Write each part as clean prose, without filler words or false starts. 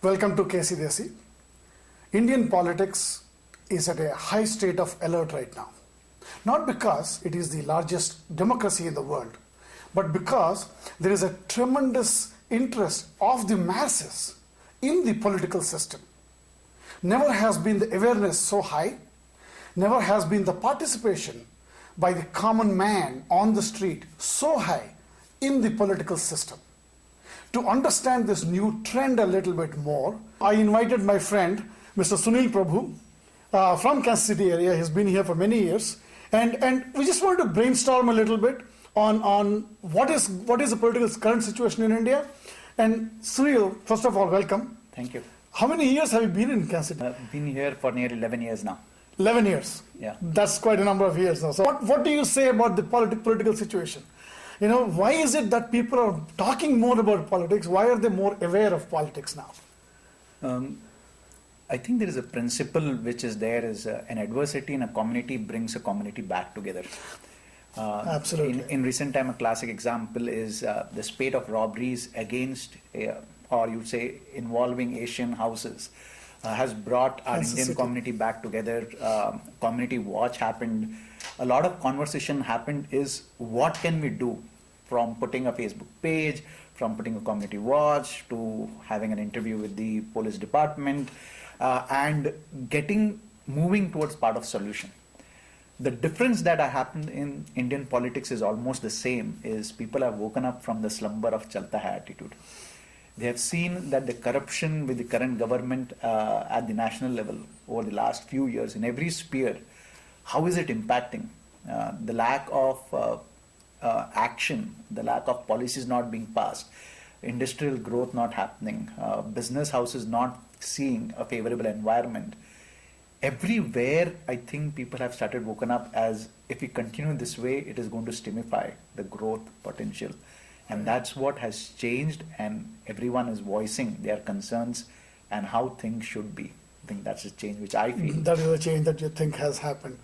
Welcome to KC Desi. Indian politics is at a high state of alert right now. Not because it is the largest democracy in the world, but because there is a tremendous interest of the masses in the political system. Never has been the awareness so high, never has been the participation by the common man on the street so high in the political system. To understand this new trend a little bit more, I invited my friend, Mr. Sunil Prabhu, from Kansas City area. He's been here for many years. And we just wanted to brainstorm a little bit on what is the political current situation in India. And Sunil, first of all, welcome. Thank you. How many years have you been in Kansas City? I've been here for nearly 11 years now. 11 years. Yeah. That's quite a number of years now. So what do you say about the political situation? You know, why is it that people are talking more about politics? Why are they more aware of politics now? I think there is a principle which is there is an adversity in a community brings a community back together. Absolutely. In recent time, a classic example is the spate of robberies against, or you say, involving Asian houses has brought our Kansas Indian City. community back together. Community watch happened. A lot of conversation happened is what can we do, from putting a Facebook page, from putting a community watch, to having an interview with the police department, and moving towards part of solution. The difference that happened in Indian politics is almost the same, is people have woken up from the slumber of Chalta Hai attitude. They have seen that the corruption with the current government at the national level over the last few years in every sphere, how is it impacting? The lack of action, the lack of policies not being passed, industrial growth not happening, business houses not seeing a favorable environment. Everywhere, I think people have started woken up as if we continue this way, it is going to stimify the growth potential. And that's what has changed, and everyone is voicing their concerns and how things should be. I think that's a change which I feel. That is a change that you think has happened.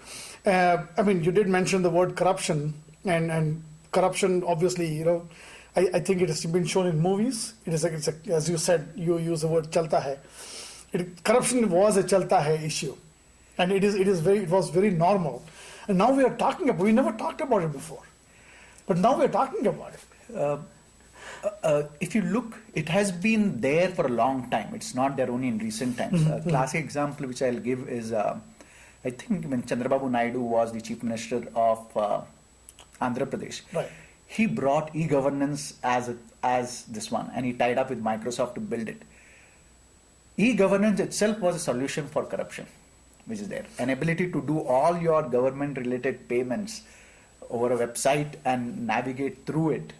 I mean, you did mention the word corruption, and corruption, obviously, you know, I think it has been shown in movies. It's as you said, you use the word Chalta Hai. Corruption was a Chalta Hai issue, and it was very normal. And now we are talking about. We never talked about it before, but now we are talking about it. If you look, it has been there for a long time. It's not there only in recent times. A classic example which I'll give is, I think when Chandrababu Naidu was the Chief Minister of Andhra Pradesh, Right. he brought e-governance as this one, and he tied up with Microsoft to build it. E-governance itself was a solution for corruption, which is there. An ability to do all your government-related payments over a website and navigate through it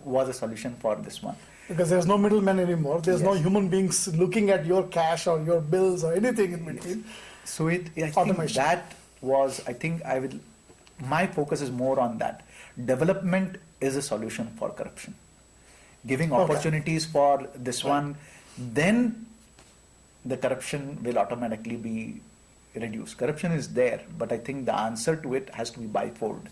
was a solution for this one. Because there's no middleman anymore. There's no Yes. human beings looking at your cash or your bills or anything in between. So I think Automation. that was, my focus is more on that. Development is a solution for corruption. Giving Okay. opportunities for this Right. one, then the corruption will automatically be reduced. Corruption is there, but I think the answer to it has to be bifold.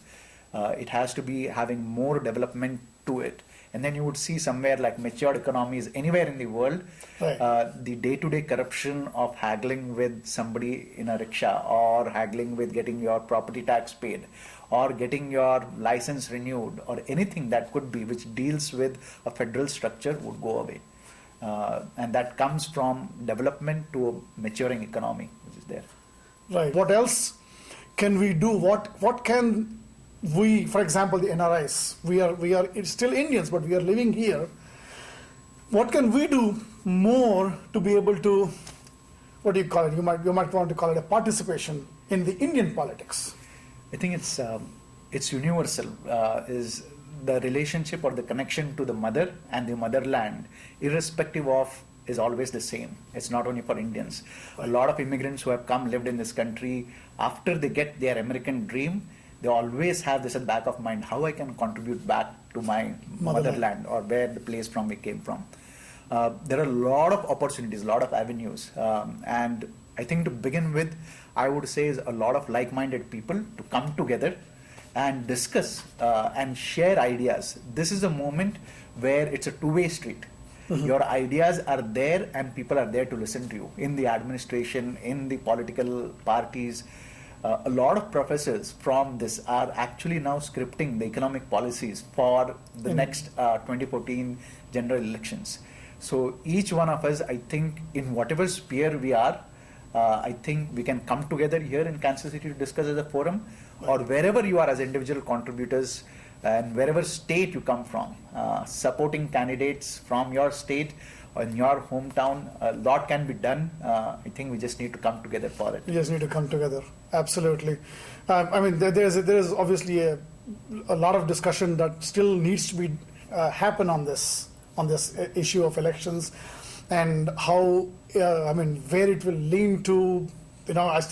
It has to be having more development to it. And then you would see somewhere like matured economies anywhere in the world, Right. the day-to-day corruption of haggling with somebody in a rickshaw, or haggling with getting your property tax paid, or getting your license renewed, or anything that could be which deals with a federal structure would go away. And that comes from development to a maturing economy, which is there. Right. What else can we do? What can we, for example, the NRIs, we are it's still Indians, but we are living here. What can we do more to be able to, what do you call it? You might want to call it a participation in the Indian politics. I think it's universal. Is the relationship or the connection to the mother and the motherland, irrespective of, is always the same. It's not only for Indians. A lot of immigrants who have come, lived in this country, after they get their American dream, they always have this at the back of mind, how I can contribute back to my motherland, or where the place from we came from. There are a lot of opportunities, a lot of avenues. And I think to begin with, I would say is a lot of like-minded people to come together and discuss and share ideas. This is a moment where it's a two-way street. Your ideas are there and people are there to listen to you. In the administration, in the political parties, a lot of professors from this are actually now scripting the economic policies for the next 2014 general elections. So each one of us, I think, in whatever sphere we are, I think we can come together here in Kansas City to discuss as a forum, or wherever you are as individual contributors and wherever state you come from, supporting candidates from your state or in your hometown. A lot can be done. I think we just need to come together for it. We just need to come together. Absolutely. I mean, there's obviously a lot of discussion that still needs to be happen on this issue of elections, and how I mean, where it will lean to. You know, I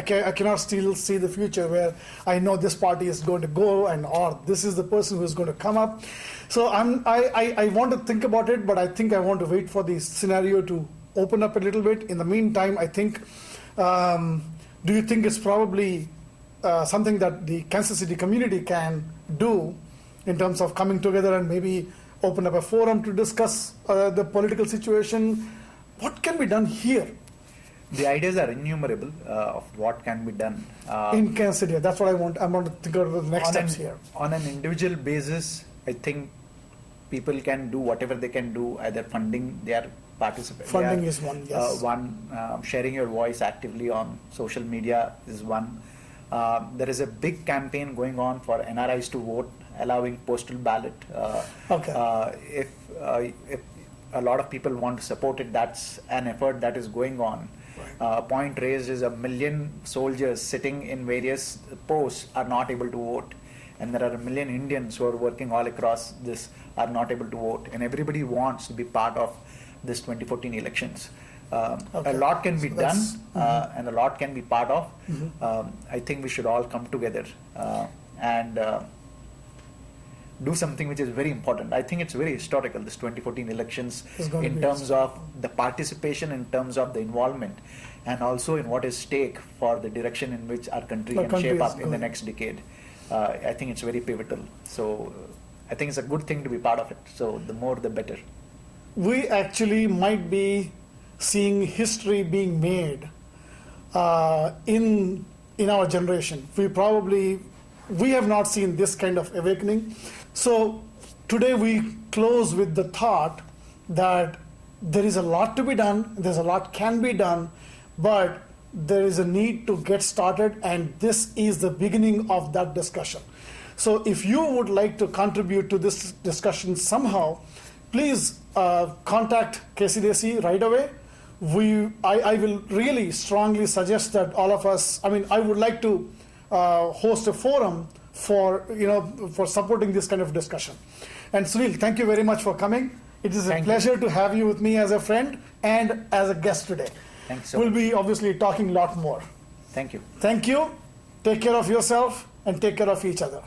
cannot still see the future where I know this party is going to go and or this is the person who is going to come up. So I want to think about it, but I think I want to wait for the scenario to open up a little bit. In the meantime, I think, do you think it's probably something that the Kansas City community can do in terms of coming together and maybe open up a forum to discuss the political situation? What can be done here? The ideas are innumerable of what can be done. In Kansas City, that's what I want to think of the next steps here. On an individual basis, I think people can do whatever they can do, either funding their participation. Funding is one, yes. Sharing your voice actively on social media is one. There is a big campaign going on for NRIs to vote, allowing postal ballot. If a lot of people want to support it, that's an effort that is going on. Point raised is 1 million soldiers sitting in various posts are not able to vote, and there are 1 million Indians who are working all across this are not able to vote, and everybody wants to be part of this 2014 elections. A lot can be done, and a lot can be part of. I think we should all come together and do something which is very important. I think it's very historical, this 2014 elections, in terms of the participation, in terms of the involvement, and also in what is stake for the direction in which our country can shape up in the next decade. I think it's very pivotal. So I think it's a good thing to be part of it. So the more, the better. We actually might be seeing history being made in our generation. We have not seen this kind of awakening. So today we close with the thought that there is a lot to be done, there's a lot can be done, but there is a need to get started, and this is the beginning of that discussion. So if you would like to contribute to this discussion somehow, please contact KCDC right away. I will really strongly suggest that all of us, I would like to host a forum for supporting this kind of discussion. And Sunil, thank you very much for coming. It is a pleasure to have you with me as a friend and as a guest today. Thanks so much. We'll be obviously talking a lot more. Thank you. Thank you. Take care of yourself and take care of each other.